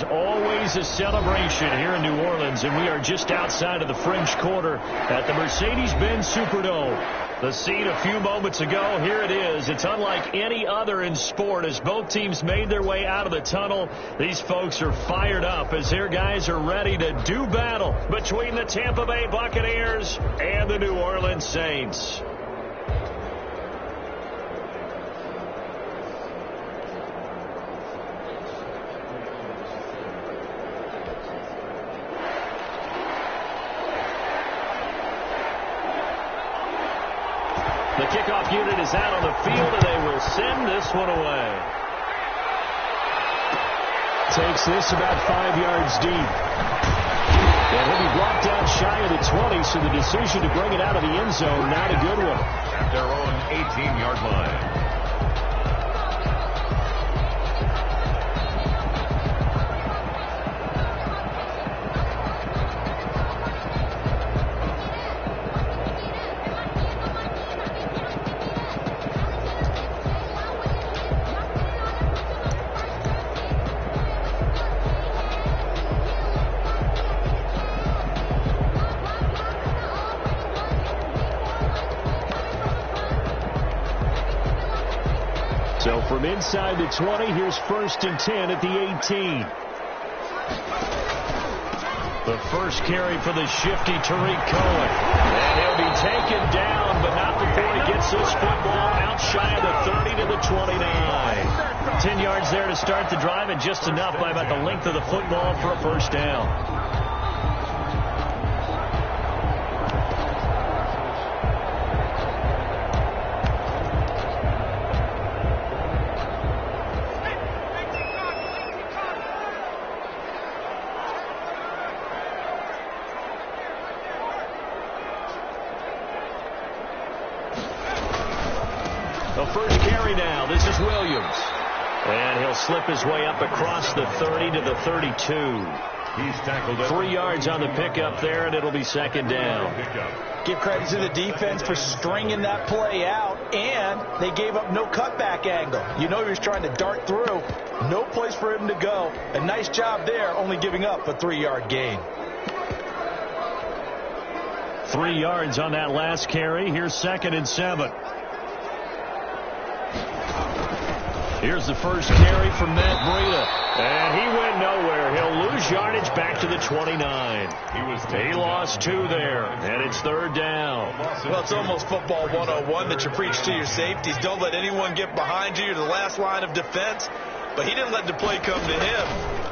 There's always a celebration here in New Orleans, and we are just outside of the French Quarter at the Mercedes-Benz Superdome. The scene a few moments ago, here it is. It's unlike any other in sport as both teams made their way out of the tunnel. These folks are fired up as their guys are ready to do battle between the Tampa Bay Buccaneers and the New Orleans Saints. The kickoff unit is out on the field, and they will send this one away. Takes this about 5 yards deep. And he'll be brought down shy of the 20, so the decision to bring it out of the end zone, not a good one. At their own 18-yard line. So from inside the 20, here's 1st and 10 at the 18. The first carry for the shifty Tariq Cohen. And he'll be taken down, but not before he gets this football out shy of the 30 to the 29. 10 yards there to start the drive, and just enough by about the length of the football for a first down. The first carry now. This is Williams. And he'll slip his way up across the 30 to the 32. He's tackled 3 yards on the pickup there, and it'll be second down. Give credit to the defense for stringing that play out, and they gave up no cutback angle. You know he was trying to dart through. No place for him to go. A nice job there, only giving up a 3-yard gain. 3 yards on that last carry. Here's 2nd and 7. Here's the first carry from Matt Breida. And he went nowhere. He'll lose yardage back to the 29. He lost 2 there, and it's 3rd down. Well, it's almost football 101 that you preach to your safeties. Don't let anyone get behind you. You're the last line of defense. But he didn't let the play come to him.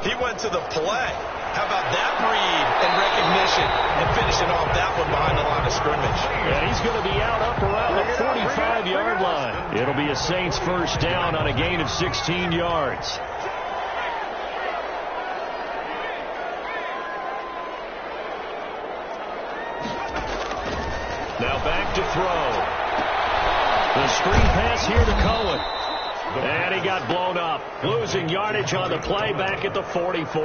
He went to the play. How about that read and recognition and finishing off that one behind the line of scrimmage? And he's going to be out up around the 45-yard line. It'll be a Saints first down on a gain of 16 yards. Now back to throw. The screen pass here to Cohen. And he got blown up, losing yardage on the play back at the 44.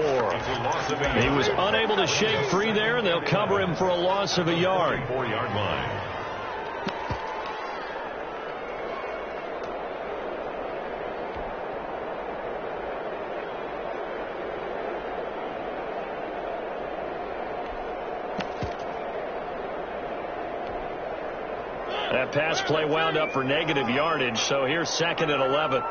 He was unable to shake free there, and they'll cover him for a loss of a yard. 4-yard line. That pass play wound up for negative yardage, so here's 2nd and 11.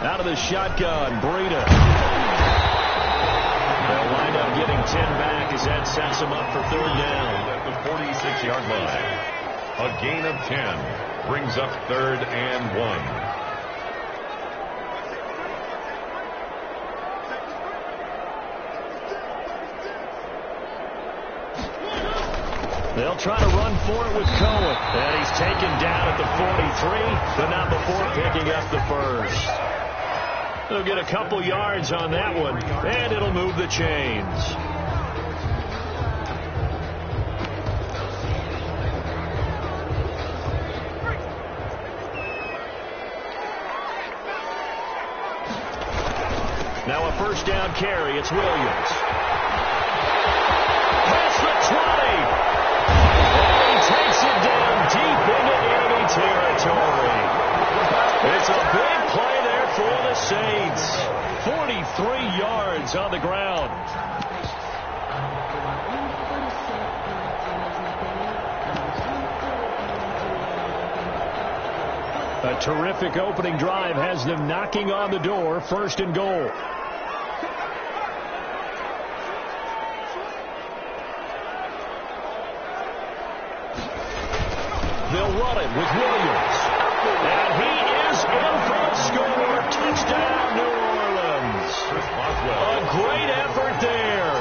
Out of the shotgun, Breida. They'll wind up getting 10 back as that sets them up for 3rd down. At the 46-yard line. A gain of 10 brings up 3rd and 1. They'll try to run for it with Cohen. And he's taken down at the 43, but not before picking up the first. They'll get a couple yards on that one, and it'll move the chains. Now a first down carry. It's Williams. Past the 20. Takes it down deep into enemy territory. It's a big play there for the Saints. 43 yards on the ground. A terrific opening drive has them knocking on the door. First and goal. They'll run it with Williams. And he is in for a score. Touchdown, New Orleans. A great effort there.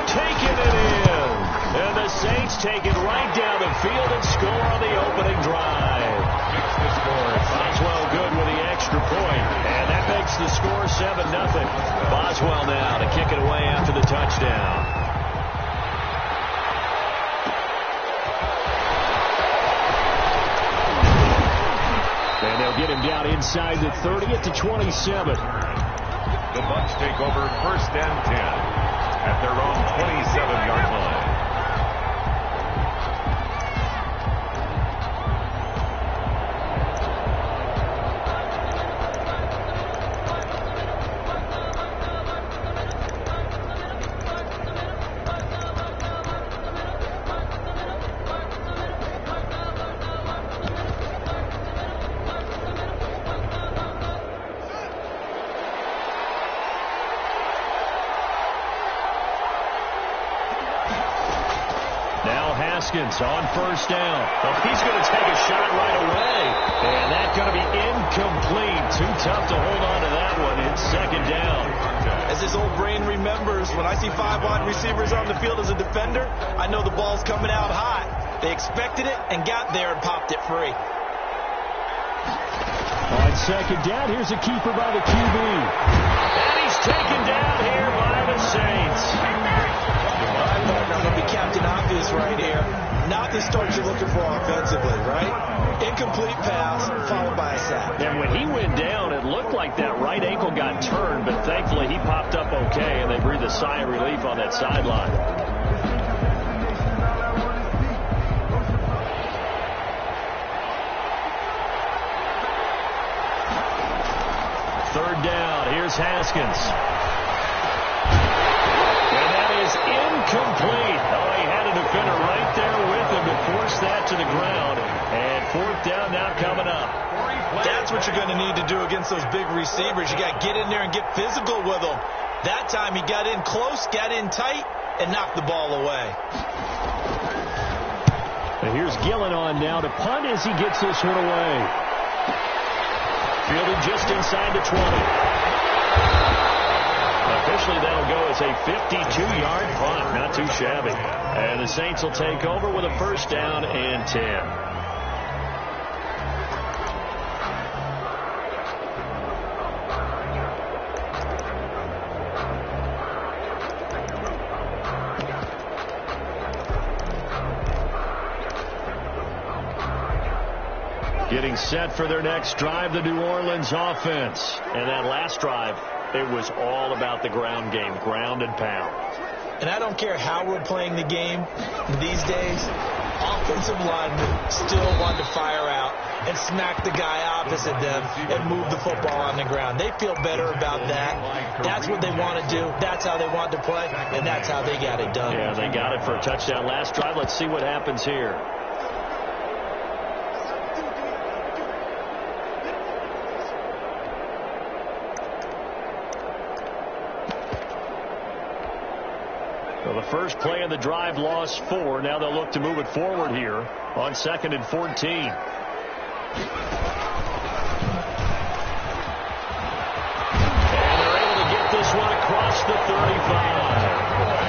Taking it in. And the Saints take it right down the field and score on the opening drive. Boswell good with the extra point. And that makes the score 7-0. Boswell now to kick it away after the touchdown. And they'll get him down inside the 30 at the 27. The Bucs take over first and 10 at their own 27-yard line. On first down. Well, he's going to take a shot right away. And that's going to be incomplete. Too tough to hold on to that one. It's second down. As his old brain remembers, when I see 5 wide receivers on the field as a defender, I know the ball's coming out high. They expected it and got there and popped it free. On second down, here's a keeper by the QB. And he's taken down here by the Saints. I'm going to be Captain Obvious right here. Not the start you're looking for offensively, right? Incomplete pass followed by a sack. And when he went down, it looked like that right ankle got turned, but thankfully he popped up okay, and they breathed a sigh of relief on that sideline. Third down. Here's Haskins. Incomplete. Oh, he had a defender right there with him to force that to the ground. And fourth down now coming up. That's what you're going to need to do against those big receivers. You got to get in there and get physical with them. That time he got in close, got in tight, and knocked the ball away. And here's Gillen on now to punt as he gets this one away. Fielded just inside the 20. Officially, that'll go as a 52-yard punt. Not too shabby. And the Saints will take over with a first down and 10. Getting set for their next drive, the New Orleans offense. And that last drive, it was all about the ground game, ground and pound. And I don't care how we're playing the game these days, offensive linemen still want to fire out and smack the guy opposite them and move the football on the ground. They feel better about that. That's what they want to do. That's how they want to play, and that's how they got it done. Yeah, they got it for a touchdown last drive. Let's see what happens here. Well, the first play of the drive lost 4. Now they'll look to move it forward here on 2nd and 14. And they're able to get this one across the 35.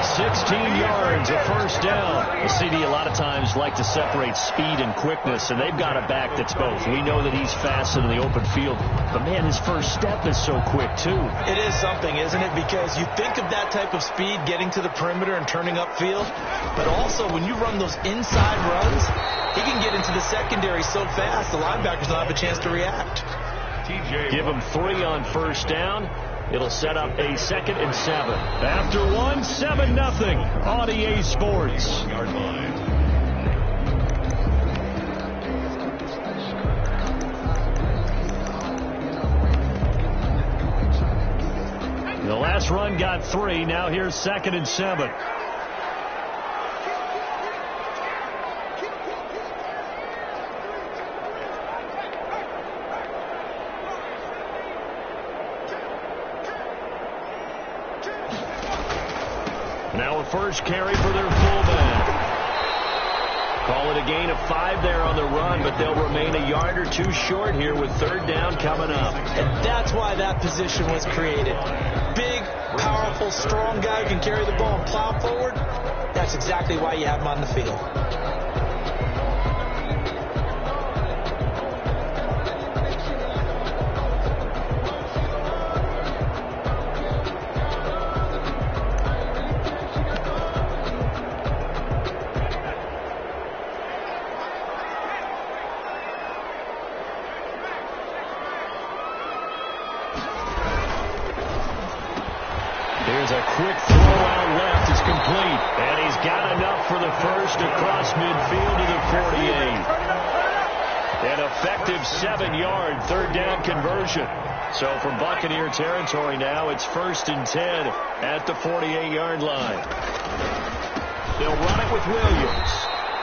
16 yards, a first down. The CD a lot of times like to separate speed and quickness, and they've got a back that's both. We know that he's fast in the open field, but man, his first step is so quick too. It is something, isn't it? Because you think of that type of speed getting to the perimeter and turning upfield, but also when you run those inside runs, he can get into the secondary so fast the linebackers don't have a chance to react. Give him 3 on first down. It'll set up a 2nd and 7. After 1, 7-0 on EA Sports. The last run got 3. Now here's 2nd and 7. Now a first carry for their fullback. Call it a gain of 5 there on the run, but they'll remain a yard or 2 short here with 3rd down coming up. And that's why that position was created. Big, powerful, strong guy who can carry the ball and plow forward. That's exactly why you have him on the field. Here's a quick throw out left. It's complete. And he's got enough for the first across midfield to the 48. An effective 7-yard 3rd down conversion. So from Buccaneer territory now, it's 1st and 10 at the 48-yard line. They'll run it with Williams.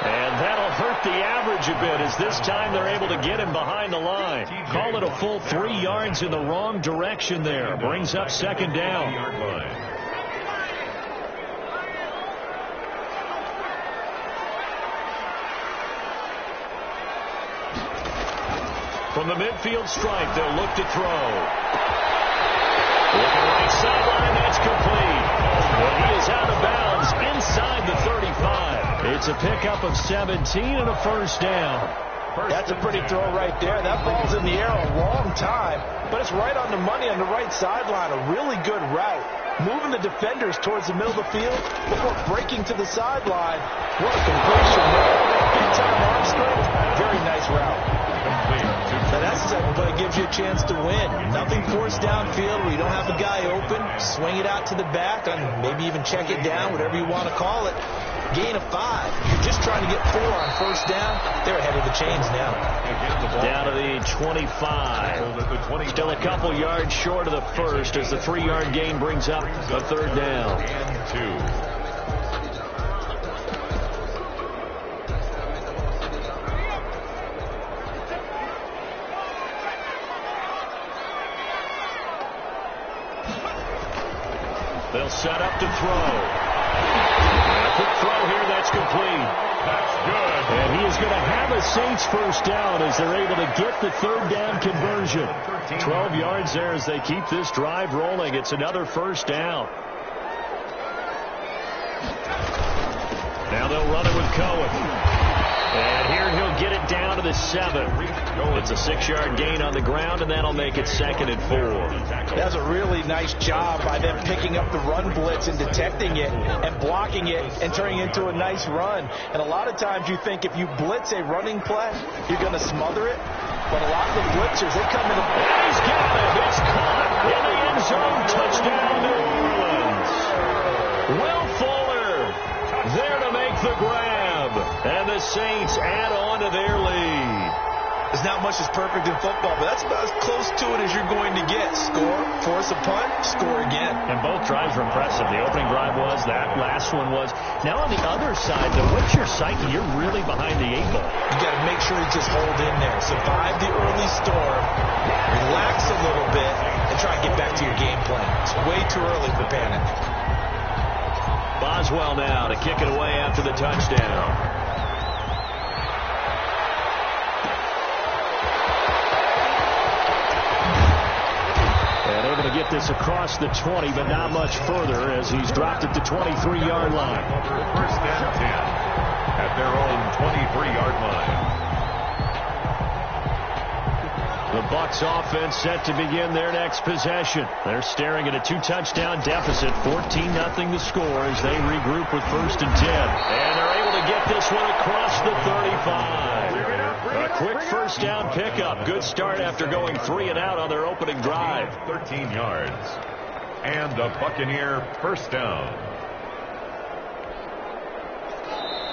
And that'll hurt the average a bit as this time they're able to get him behind the line. Call it a full 3 yards in the wrong direction there. Brings up 2nd down. From the midfield stripe, they'll look to throw. Looking right sideline, that's complete. And he is out of bounds inside the 35. It's a pickup of 17 and a 1st down. That's a pretty throw right there. That ball's in the air a long time, but it's right on the money on the right sideline. A really good route. Moving the defenders towards the middle of the field before breaking to the sideline. What a completion there. Big time arm strength. Very nice route. Now that's the type of play that gives you a chance to win. Nothing forced downfield where you don't have a guy open. Swing it out to the back and maybe even check it down, whatever you want to call it. Gain of 5. You're just trying to get 4 on 1st down. They're ahead of the chains now. Down to the 25. Still a couple yards short of the first as the 3-yard gain brings up a 3rd down. And 2. They'll set up to throw. And a quick throw here, that's complete. That's good. And he is going to have a Saints 1st down as they're able to get the 3rd down conversion. 12 yards there as they keep this drive rolling. It's another 1st down. Now they'll run it with Cohen. And here he'll get it down to the 7. It's a 6-yard gain on the ground, and that'll make it 2nd and 4. That's a really nice job by them picking up the run blitz and detecting it and blocking it and turning it into a nice run. And a lot of times you think if you blitz a running play, you're going to smother it. But a lot of the blitzers, they come in. And he's got it. It's caught in the end zone. Touchdown, New Orleans. Will Fuller there to make the grab. And the Saints add on to their lead. There's not much that's perfect in football, but that's about as close to it as you're going to get. Score, force a punt, score again. And both drives were impressive. The opening drive was, that last one was. Now on the other side, though, what's your psyche? You're really behind the 8 ball. You got to make sure you just hold in there. Survive the early storm, relax a little bit, and try and get back to your game plan. It's way too early for panic. Boswell now to kick it away after the touchdown. And able to get this across the 20, but not much further as he's dropped at the 23-yard line. 1st and 10 at their own 23-yard line. The Bucs offense set to begin their next possession. They're staring at a 2-touchdown deficit, 14-0 the score as they regroup with 1st and 10. And they're able to get this one across the 35. A quick 1st down pickup. Good start after going 3 and out on their opening drive. 13 yards. And a Buccaneer 1st down.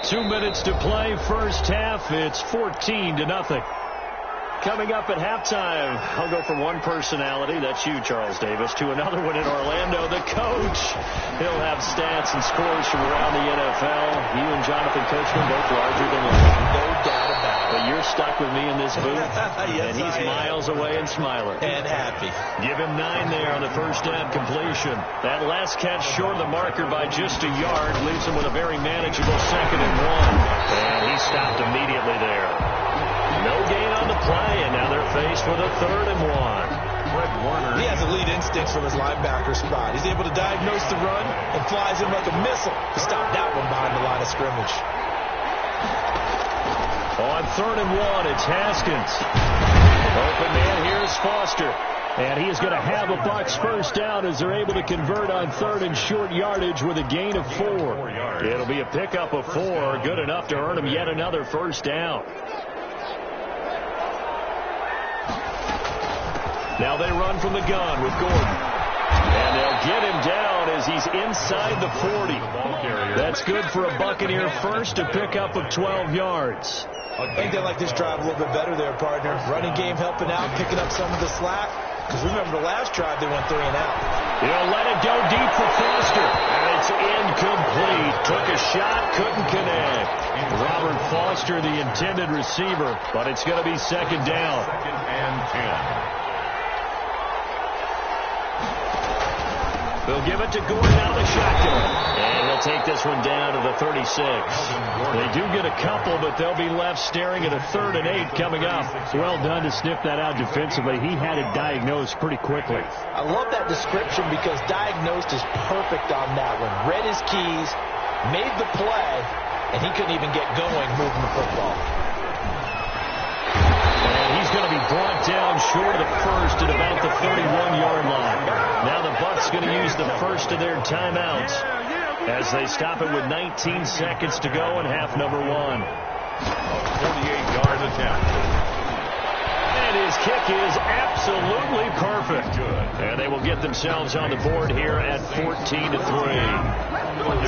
2 minutes to play, 1st half. It's 14-0. Coming up at halftime, I'll go from one personality, that's you, Charles Davis, to another one in Orlando, the coach. He'll have stats and scores from around the NFL. You and Jonathan Coachman both larger than life. No doubt about it. But you're stuck with me in this booth, yes, and he's miles away and smiling. And happy. Give him 9 there on the first down completion. That last catch short of the marker by just a yard leaves him with a very manageable 2nd and 1. And he stopped immediately there. No gain on the play, and now they're faced with a 3rd and 1. He has elite instincts from his linebacker spot. He's able to diagnose the run and flies in like a missile to stop that one behind the line of scrimmage. On 3rd and 1, it's Haskins. Open man here is Foster. And he is going to have a Bucs first down as they're able to convert on 3rd and short yardage with a gain of 4. It'll be a pickup of 4, good enough to earn him yet another first down. Now they run from the gun with Gordon. And they'll get him down as he's inside the 40. That's good for a Buccaneer first, to pick up of 12 yards. I think they like this drive a little bit better there, partner. Running game helping out, picking up some of the slack. Because remember the last drive, they went 3 and out. He'll let it go deep for Foster. And it's incomplete. Took a shot, couldn't connect. Robert Foster, the intended receiver. But it's going to be 2nd down. 2nd and 10. They'll give it to Gordon out of the shotgun. And he'll take this one down to the 36. They do get a couple, but they'll be left staring at a 3rd and 8 coming up. Well done to sniff that out defensively. He had it diagnosed pretty quickly. I love that description because diagnosed is perfect on that one. Read his keys, made the play, and he couldn't even get going moving the football. And he's going to be brought down short of the first at about the 31-yard line. Now the Bucs going to use the first of their timeouts as they stop it with 19 seconds to go in half number 1. A 48-yard attempt. And his kick is absolutely perfect. And they will get themselves on the board here at 14-3.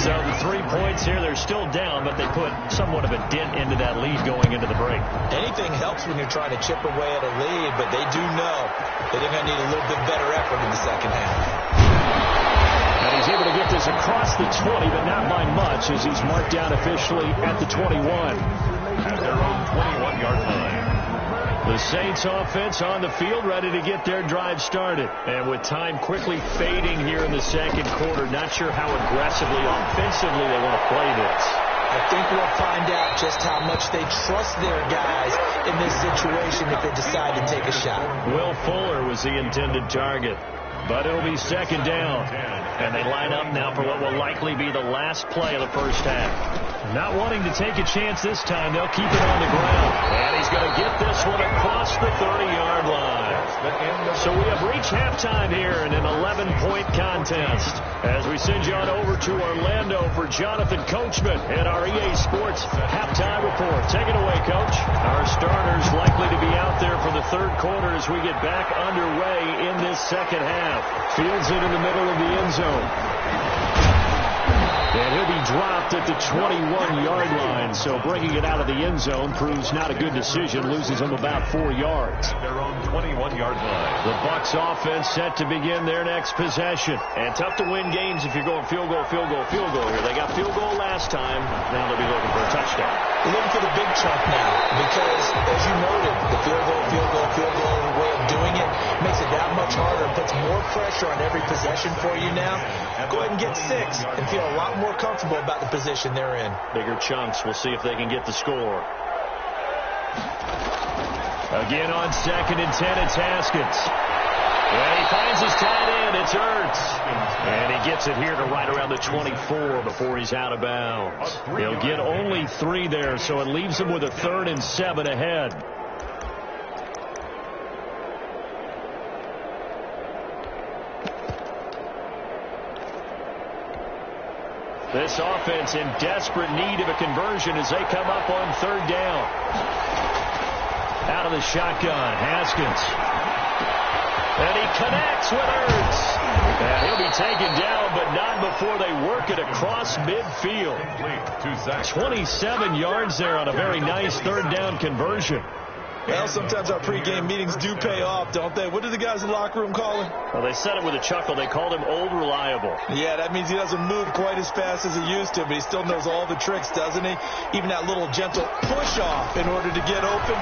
So the 3 points here, they're still down, but they put somewhat of a dent into that lead going into the break. Anything helps when you're trying to chip away at a lead, but they do know that they're going to need a little bit better effort in the second half. And he's able to get this across the 20, but not by much, as he's marked down officially at the 21. At their own 21-yard line. The Saints offense on the field, ready to get their drive started. And with time quickly fading here in the second quarter, not sure how aggressively, offensively they want to play this. I think we'll find out just how much they trust their guys in this situation if they decide to take a shot. Will Fuller was the intended target, but it'll be 2nd down. And they line up now for what will likely be the last play of the first half. Not wanting to take a chance this time, they'll keep it on the ground. And he's going to get this one across the 30-yard line. So we have reached halftime here in an 11-point contest. As we send you on over to Orlando for Jonathan Coachman and our EA Sports halftime report. Take it away, Coach. Our starters likely to be out there for the 3rd quarter as we get back underway in this second half. Fields it in the middle of the end zone. And he'll be dropped at the 21-yard line, so bringing it out of the end zone proves not a good decision, loses him about 4 yards. Their own 21-yard line. The Bucs offense set to begin their next possession. And tough to win games if you're going field goal, field goal, field goal here. They got field goal last time. Now they'll be looking for a touchdown. They're looking for the big chunk now because, as you noted, the field goal way of doing it makes it that much harder and puts more pressure on every possession for you now. Go ahead and get 6 and feel a lot more comfortable about the position they're in. Bigger chunks. We'll see if they can get the score. Again on 2nd and 10, it's Haskins. And he finds his tight end. It's Ertz. And he gets it here to right around the 24 before he's out of bounds. He'll get only 3 there, so it leaves him with a 3rd and 7 ahead. This offense in desperate need of a conversion as they come up on 3rd down. Out of the shotgun, Haskins. And he connects with Ertz. And he'll be taken down, but not before they work it across midfield. 27 yards there on a very nice 3rd down conversion. Well, sometimes our pregame meetings do pay off, don't they? What do the guys in the locker room call him? Well, they said it with a chuckle. They called him Old Reliable. Yeah, that means he doesn't move quite as fast as he used to, but he still knows all the tricks, doesn't he? Even that little gentle push-off in order to get open.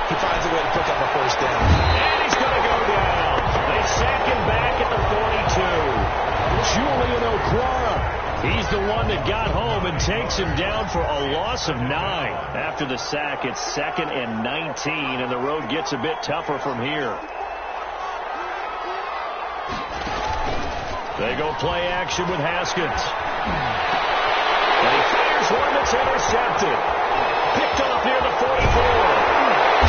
He finds a way to pick up a first down. And he's going to go down. They sack him back at the 42. Julian Okwara. He's the one that got home and takes him down for a loss of 9. After the sack, it's 2nd and 19, and the road gets a bit tougher from here. They go play action with Haskins. And he fires one that's intercepted. Picked off near the 44.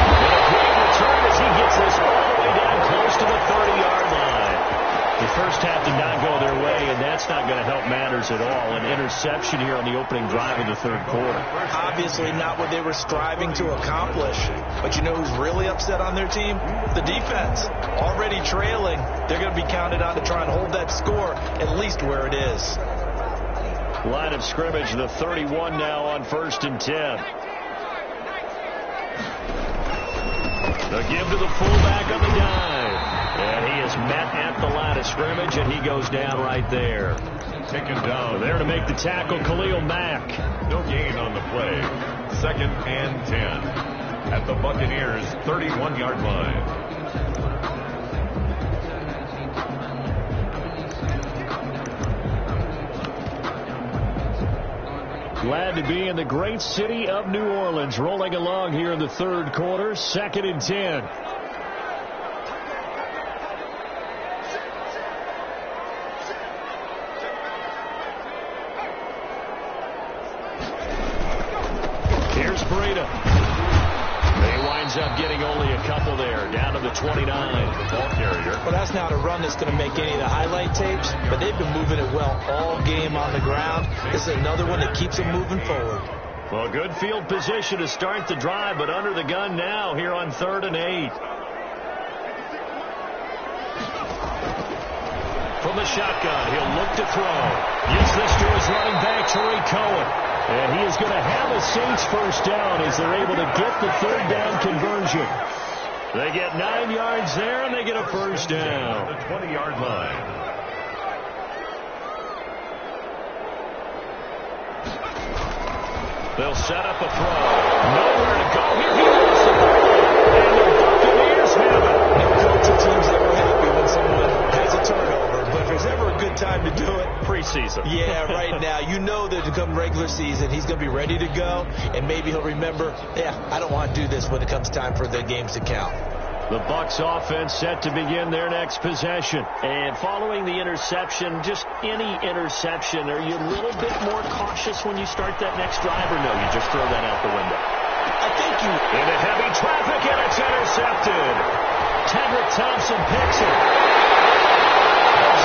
And a great return as he gets this all the way down close to the 30-yard line. The first half did not go their way, and that's not going to help matters at all. An interception here on the opening drive of the third quarter. Obviously not what they were striving to accomplish. But you know who's really upset on their team? The defense. Already trailing, they're going to be counted on to try and hold that score at least where it is. Line of scrimmage, the 31 now on 1st and 10. The give to the fullback on the dive. And he is met at the line of scrimmage, and he goes down right there. Taken down. There to make the tackle, Khalil Mack. No gain on the play. 2nd and 10. At the Buccaneers' 31-yard line. Glad to be in the great city of New Orleans, rolling along here in the third quarter, 2nd and 10. Here's Breida. He winds up getting only a couple there, down to the 29. The ball carrier. Well, that's not a run that's going to make any of the highlight tapes, but they've been moving it well all game on the ground. This is another one that keeps them moving forward. Well, good field position to start the drive, but under the gun now here on 3rd and 8. From the shotgun, he'll look to throw. Gives this to his running back, Tariq Cohen. And he is going to have a Saints first down as they're able to get the 3rd down conversion. They get 9 yards there, and they get a first down. The 20-yard line. They'll set up a throw. Nowhere to go. Here he is. And the Buccaneers have it. Never coach of teams ever happy when someone has a turnover. But if there's ever a good time to do it, preseason. Yeah, right now. You know that to come regular season, he's going to be ready to go. And maybe he'll remember, yeah, I don't want to do this when it comes time for the games to count. The Bucs offense set to begin their next possession. And following the interception, just any interception, are you a little bit more cautious when you start that next drive, or no, you just throw that out the window? I think you... Into heavy traffic, and it's intercepted. Tedrick Thompson picks it.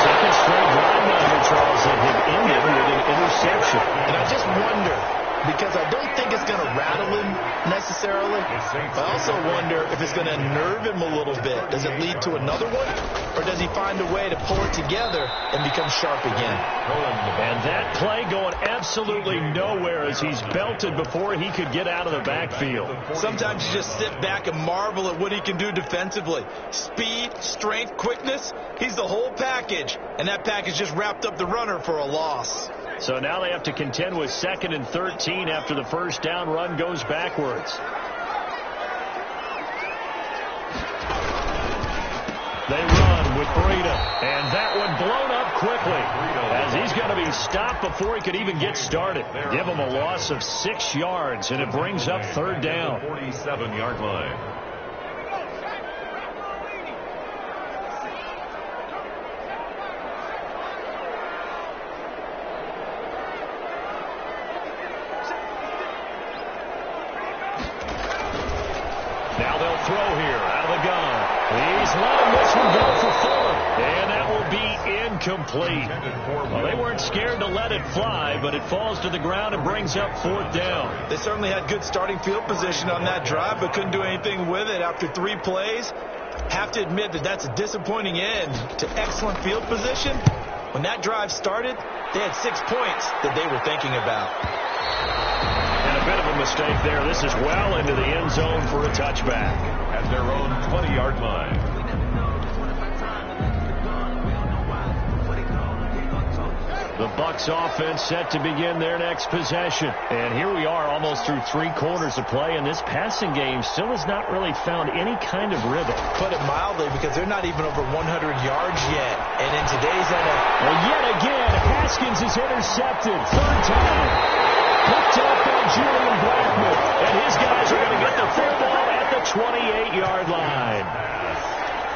Second straight drive now for Charles that had ended with an interception. And I just wonder, because I don't think it's going to rattle him necessarily. I also wonder if it's going to nerve him a little bit. Does it lead to another one? Or does he find a way to pull it together and become sharp again? And that play going absolutely nowhere as he's belted before he could get out of the backfield. Sometimes you just sit back and marvel at what he can do defensively. Speed, strength, quickness. He's the whole package. And that package just wrapped up the runner for a loss. So now they have to contend with 2nd and 13 after the first down run goes backwards. They run with Breida, and that one blown up quickly as he's going to be stopped before he could even get started. Give him a loss of 6 yards, and it brings up 3rd down. 47-yard line. Now they'll throw here out of the gun. He's letting this one go for Fuller. And that will be incomplete. Well, they weren't scared to let it fly, but it falls to the ground and brings up 4th down. They certainly had good starting field position on that drive, but couldn't do anything with it after 3 plays. Have to admit that that's a disappointing end to excellent field position. When that drive started, they had 6 points that they were thinking about. And a bit of a mistake there. This is well into the end zone for a touchback. At their own 20-yard line. The Bucs offense set to begin their next possession. And here we are almost through 3 quarters of play, and this passing game still has not really found any kind of rhythm. Put it mildly, because they're not even over 100 yards yet. And in today's NFL... Well, yet again, Haskins is intercepted. 3rd time. Picked up by Julian Blackman. And his guys are going to get the football at the 28-yard line.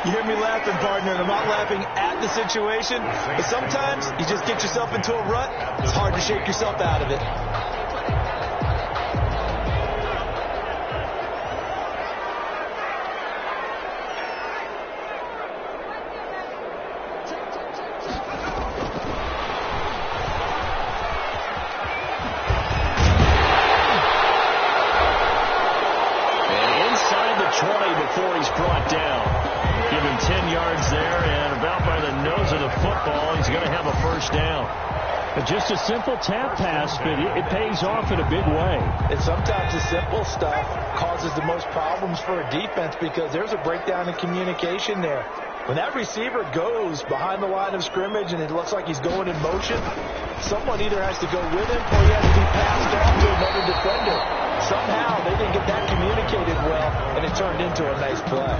You hear me laughing, partner, and I'm not laughing at the situation, but sometimes you just get yourself into a rut. It's hard to shake yourself out of it. And inside the 20 before he's brought down. Give him 10 yards there, and about by the nose of the football, he's going to have a first down. Just a simple tap pass, but it pays off in a big way. And sometimes the simple stuff causes the most problems for a defense because there's a breakdown in communication there. When that receiver goes behind the line of scrimmage and it looks like he's going in motion, someone either has to go with him or he has to be passed off to another defender. Somehow they didn't get that communicated well, and it turned into a nice play.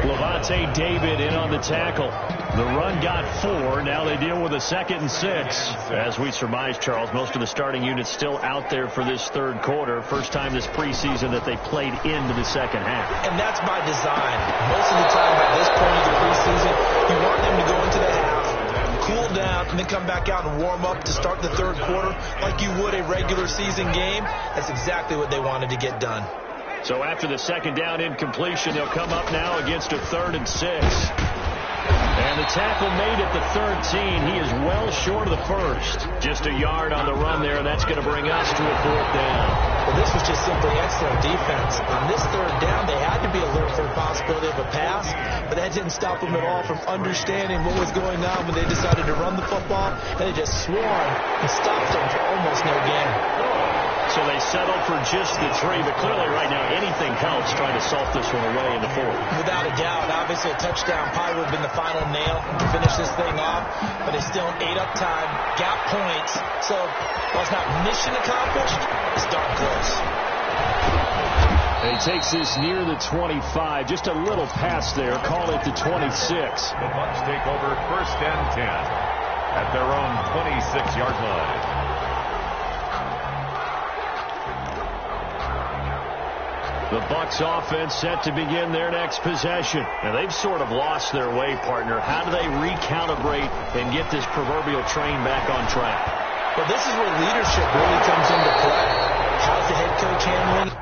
Levante David in on the tackle. The run got 4. Now they deal with a 2nd and 6. As we surmise, Charles, most of the starting units still out there for this 3rd quarter. First time this preseason that they played into the second half. And that's by design. Most of the time by this point of the preseason, you want them to go into the half, cool down, and then come back out and warm up to start the 3rd quarter like you would a regular season game. That's exactly what they wanted to get done. So after the 2nd down incompletion, they'll come up now against a 3rd and 6. And the tackle made at the 13. He is well short of the 1st. Just a yard on the run there, and that's going to bring us to a 4th down. Well, this was just simply excellent defense. On this 3rd down, they had to be alert for the possibility of a pass, but that didn't stop them at all from understanding what was going on when they decided to run the football, and they just swarmed and stopped them for almost no gain. So they settled for just the 3, but clearly right now anything helps trying to salt this one away in the 4th. Without a doubt, obviously a touchdown probably would have been the final nail to finish this thing off, but it's still ate up time, got points, so while it's not mission accomplished, it's darn close. And he takes this near the 25, just a little pass there, call it the 26. The Bucs take over 1st and 10 at their own 26-yard line. The Bucs offense set to begin their next possession. Now, they've sort of lost their way, partner. How do they recalibrate and get this proverbial train back on track? Well, this is where leadership really comes into play. How's the head coach handling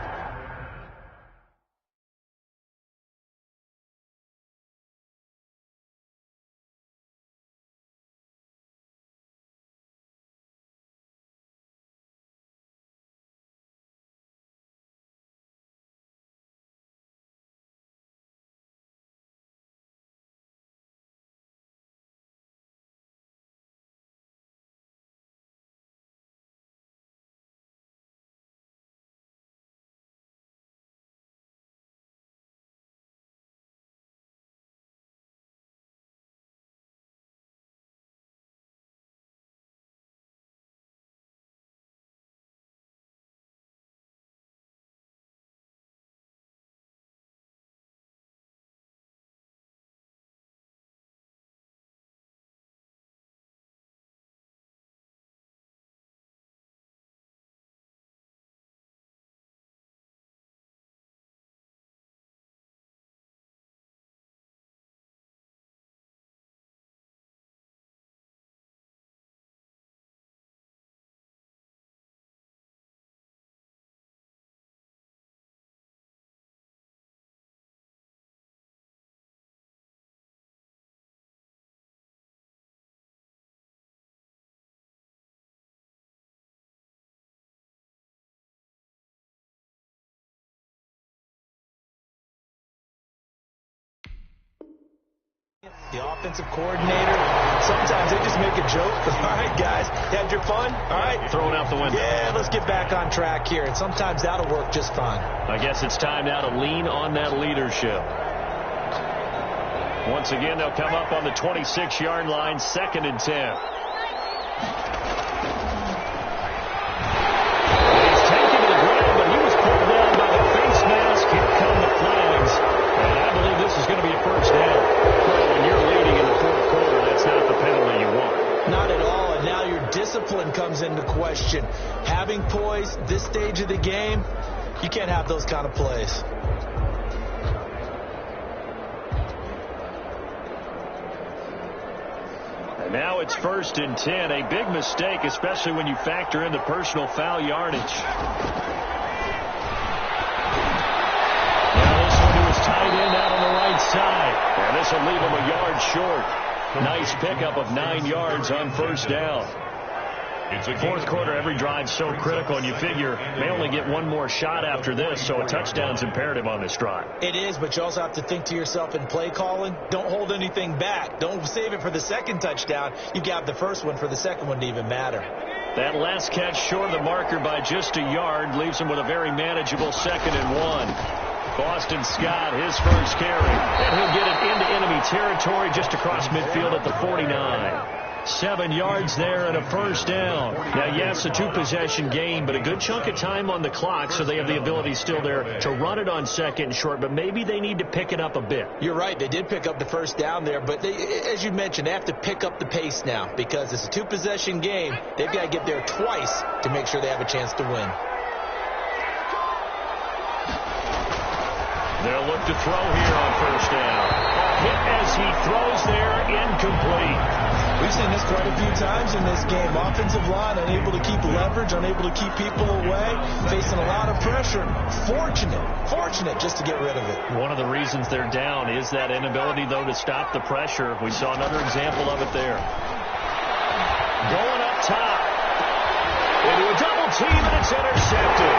The offensive coordinator, sometimes they just make a joke. All right, guys, you had your fun? All right. Throw it out the window. Yeah, let's get back on track here. And sometimes that'll work just fine. I guess it's time now to lean on that leadership. Once again, they'll come up on the 26-yard line, 2nd and 10. He's taken to the ground, but he was pulled down by the face mask. Here come the flags. And I believe this is going to be a first down. When you're leading in the 4th quarter, that's not the penalty you want. Not at all, and now your discipline comes into question. Having poise this stage of the game, you can't have those kind of plays. And now it's 1st and 10. A big mistake, especially when you factor in the personal foul yardage. Tight end out on the right side. And this will leave him a yard short. Nice pickup of 9 yards on 1st down. It's a 4th quarter. Every drive's so critical, and you figure they only get one more shot after this, so a touchdown's imperative on this drive. It is, but you also have to think to yourself in play calling, don't hold anything back. Don't save it for the 2nd touchdown. You got the 1st one for the 2nd one to even matter. That last catch short of the marker by just a yard leaves him with a very manageable 2nd and 1. Boston Scott, his first carry, and he'll get it into enemy territory just across midfield at the 49. 7 yards there and a 1st down. Now, yes, a 2-possession game, but a good chunk of time on the clock, so they have the ability still there to run it on 2nd and short, but maybe they need to pick it up a bit. You're right. They did pick up the 1st down there, but they, as you mentioned, they have to pick up the pace now because it's a 2-possession game. They've got to get there twice to make sure they have a chance to win. They'll look to throw here on 1st down. Hit as he throws there, incomplete. We've seen this quite a few times in this game. Offensive line unable to keep leverage, unable to keep people away, facing a lot of pressure. Fortunate just to get rid of it. One of the reasons they're down is that inability, though, to stop the pressure. We saw another example of it there. Going up top. Into a double team, and it's intercepted.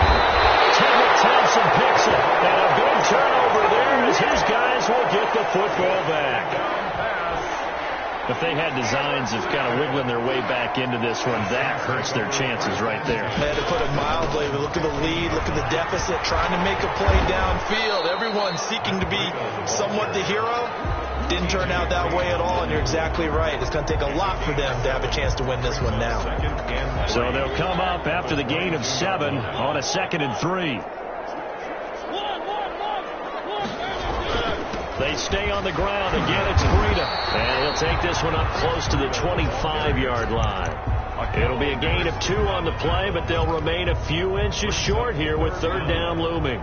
Tevin Thompson picks it, and a big turnover there as his guys will get the football back. If they had designs of kind of wiggling their way back into this one, that hurts their chances right there. They had to put it mildly. Look at the lead, look at the deficit, trying to make a play downfield. Everyone seeking to be somewhat the hero. Didn't turn out that way at all, and you're exactly right. It's going to take a lot for them to have a chance to win this one now. So they'll come up after the gain of 7 on a 2nd and 3. They stay on the ground. Again, it's Breida. And he'll take this one up close to the 25-yard line. It'll be a gain of 2 on the play, but they'll remain a few inches short here with 3rd down looming.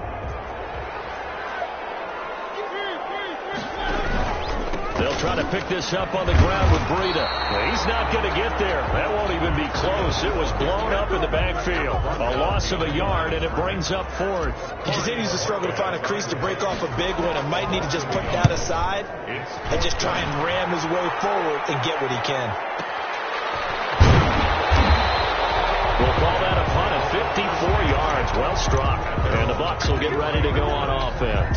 They'll try to pick this up on the ground with Breida. He's not going to get there. That won't even be close. It was blown up in the backfield. A loss of a yard, and it brings up 4th. He continues to struggle to find a crease to break off a big one and might need to just put that aside and just try and ram his way forward and get what he can. We'll call that a punt of 54 yards. Well struck. And the Bucs will get ready to go on offense.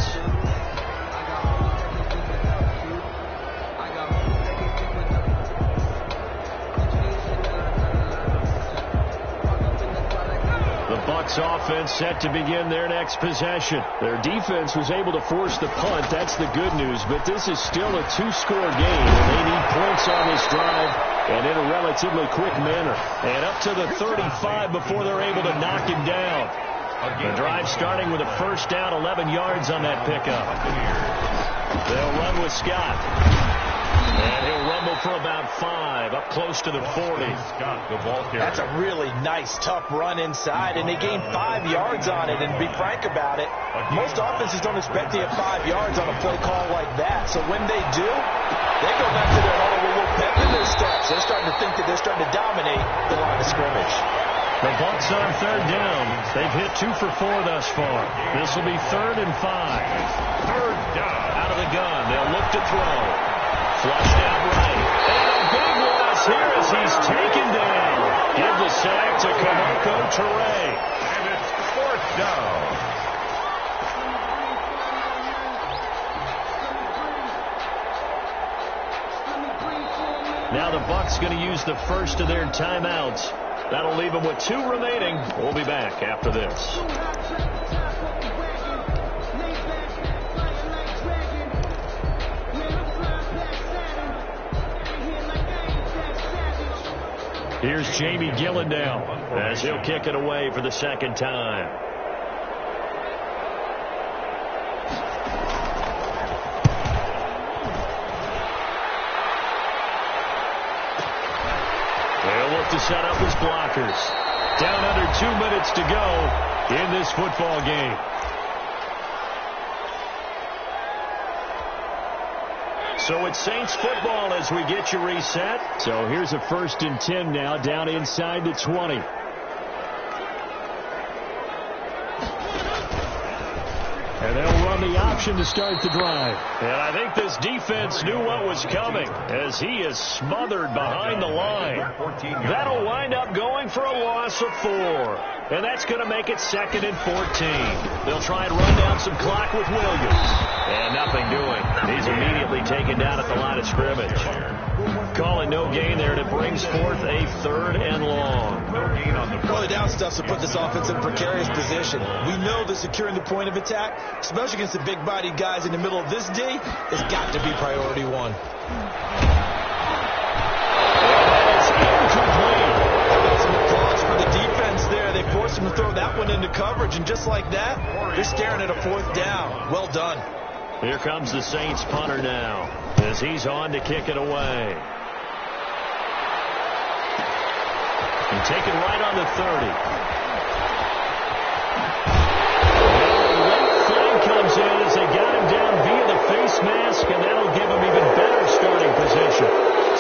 Bucs offense set to begin their next possession. Their defense was able to force the punt. That's the good news. But this is still a 2-score game, and they need points on this drive and in a relatively quick manner. And up to the 35 before they're able to knock him down. The drive starting with a 1st down, 11 yards on that pickup. They'll run with Scott. And he'll rumble for about 5, up close to the 40. That's a really nice, tough run inside, and they gained 5 yards on it. And to be frank about it, most offenses don't expect to get 5 yards on a play call like that. So when they do, they go back to their huddle with a little pep in their steps. They're starting to think that they're starting to dominate the line of scrimmage. The Bucs on 3rd down. They've hit 2 for 4 thus far. This will be 3rd and 5. 3rd down. Out of the gun. They'll look to throw. Flushed out right. And a big loss here as he's taken down. Give the sack to Kamoko Toure. And it's 4th down. Bucs going to use the first of their timeouts. That'll leave them with 2 remaining. We'll be back after this. Here's Jamie Gillen now as he'll kick it away for the second time. They'll look to set up his blockers. Down under 2 minutes to go in this football game. So it's Saints football as we get you reset. So here's a 1st and 10 now, down inside the 20. And they'll run the option to start the drive. And I think this defense knew what was coming as he is smothered behind the line. That'll wind up going for a loss of 4. And that's going to make it 2nd and 14. They'll try and run down some clock with Williams. And nothing doing. He's immediately taken down at the line of scrimmage. Calling no gain there, and it brings forth a 3rd and long. Well, the down stuffs to put this offense in a precarious position. We know that securing the point of attack, especially against the big-bodied guys in the middle of this day, has got to be priority 1. Some applause for the defense there. They forced him to throw that one into coverage, and just like that, they're staring at a 4th down. Well done. Here comes the Saints punter now as he's on to kick it away. And take it right on the 30. Late flag comes in as they got him down via the face mask, and that'll give him even better starting position.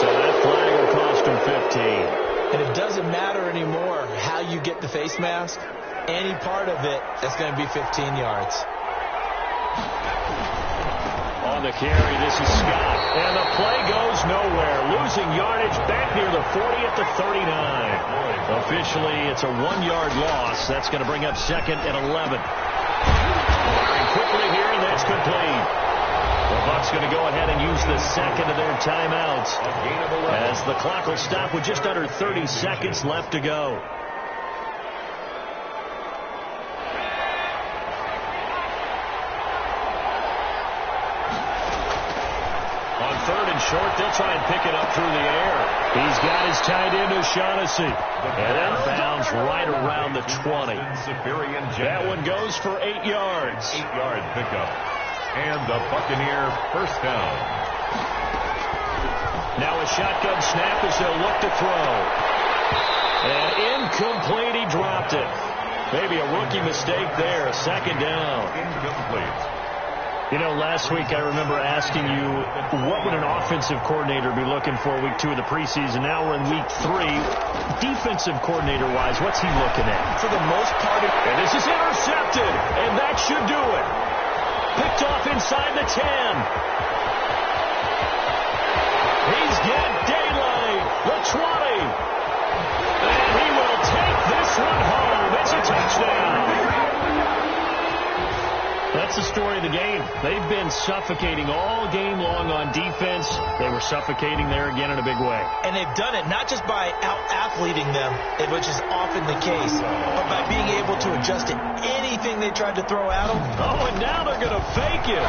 So that flag will cost him 15. And it doesn't matter anymore how you get the face mask. Any part of it, that's going to be 15 yards. On the carry, this is Scott. And the play goes nowhere. Losing yardage back near the 40 at the 39. Officially, it's a 1-yard loss. That's going to bring up 2nd and 11. Firing quickly here, and that's complete. The Bucs going to go ahead and use the 2nd of their timeouts as the clock will stop with just under 30 seconds left to go. Short, they'll try and pick it up through the air. He's got his tight end O'Shaughnessy. And out of bounds right around the 20. That one goes for 8 yards. 8-yard pickup. And the Buccaneer first down. Now a shotgun snap as they'll look to throw. And incomplete, he dropped it. Maybe a rookie mistake there, a 2nd down. Incomplete. You know, last week I remember asking you what would an offensive coordinator be looking for week 2 of the preseason. Now we're in week 3. Defensive coordinator-wise, what's he looking at? For the most part, and this is intercepted, and that should do it. Picked off inside the 10. He's got daylight, the 20. And he will take this one home. It's a touchdown. That's the story of the game. They've been suffocating all game long on defense. They were suffocating there again in a big way. And they've done it not just by out-athleting them, which is often the case, but by being able to adjust to anything they tried to throw at them. Oh, and now they're going to fake it.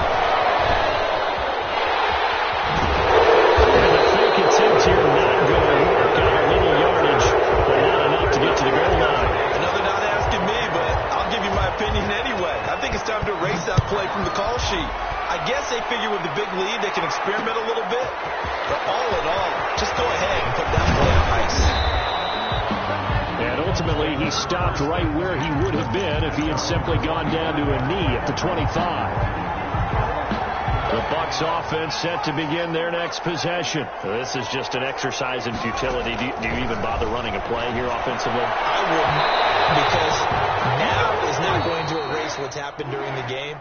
And the fake attempt here not going to work. Got a little yardage, but not enough to get to the goal line. Another not asking me, but I'll give you my opinion anyway. I think it's time to erase that play from the call sheet. I guess they figure with the big lead they can experiment a little bit. But all in all, just go ahead and put that play on ice. And ultimately, he stopped right where he would have been if he had simply gone down to a knee at the 25. The Bucs offense set to begin their next possession. This is just an exercise in futility. Do you even bother running a play here offensively? I wouldn't, because now is not going to erase what's happened during the game.